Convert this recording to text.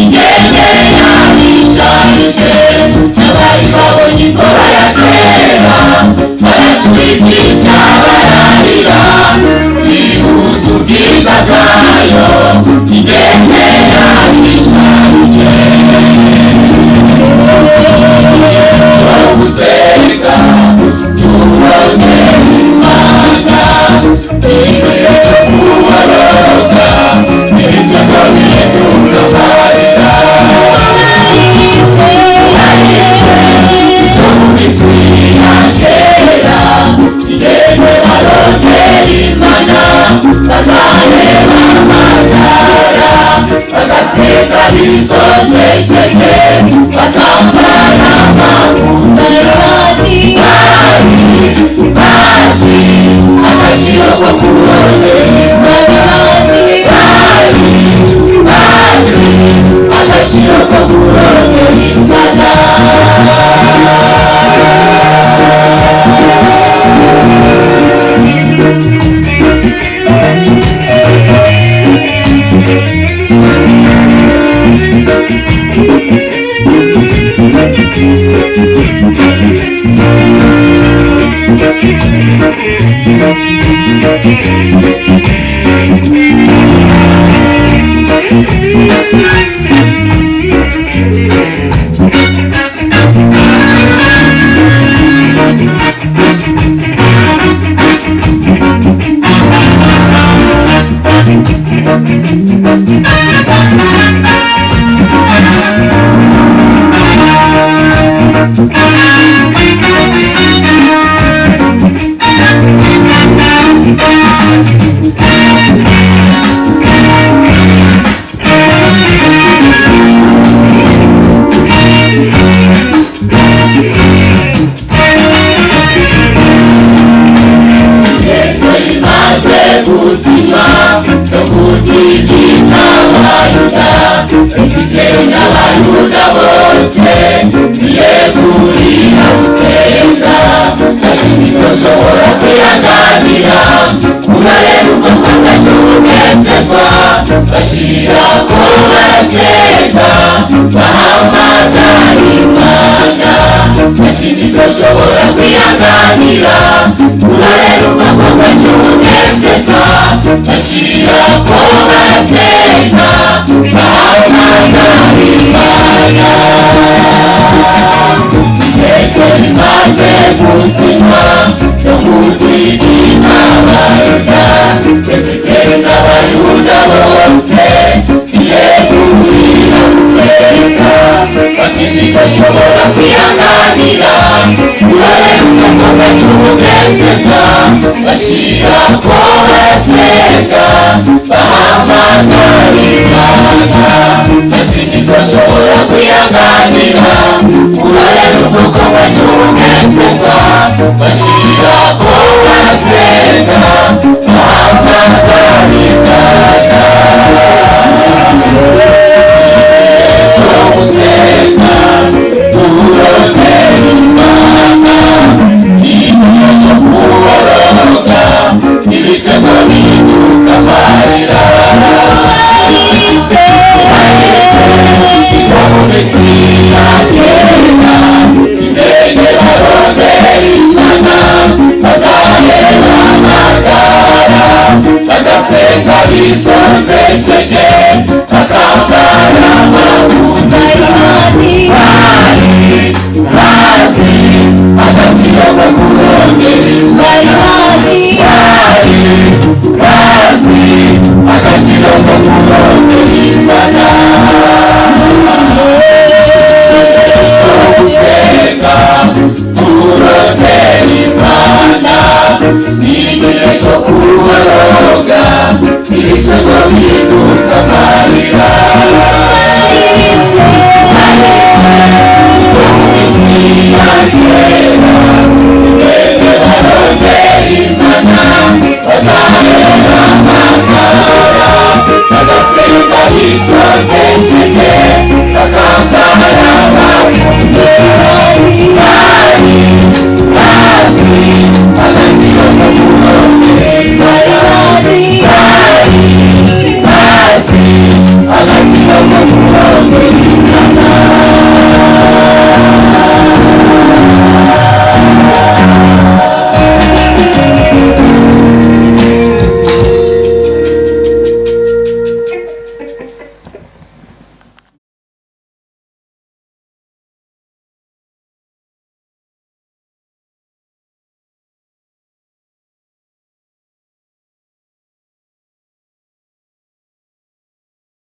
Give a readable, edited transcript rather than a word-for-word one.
Ingene yarisharije, n'abari babonye ingoro yake bisondesheje bakambara amahunda bazi agaciro ko kurondera bazi agaciro ko kurondera Imana. Esikenda abayuda bose biyegurira gusenga lakini toshobora kwihanganira urareba ubwoko bw'ubugezezwa bashirako barasenga bahamagara Imana lakini toshobora kwihanganira urareba ubwoko bw'ubugezezwa bashirako barasenga Maze gusima tumutigisa abayuda esikenda abayuda bose biyegurira gusenga lakini toshobora kwihanganira urareba ubwoko bw'ubugezezwa bashirako barasenga bahamagara Imana lakini toshobora kwihanganira urareba ubwoko bw'ubugezezwa bashirako barasenga bahamagara Imana. Gusenga turondera Imana igihe cyo kuboroga ibitego bihinduka amarira Mesiya kera indege barondera Imana bagahera amagara bagasenga bisondesheje bakambara amahunda bazi agaciro ko kurondera Imana bazi agaciro ko kurondera Imana. Gusenga turondera Imana igihe cyo kuboroga ibitego bihinduka amarira Mesiya kera indege barondera Imana bagahera amagara bagasenga bisondesheje bakambara amahunda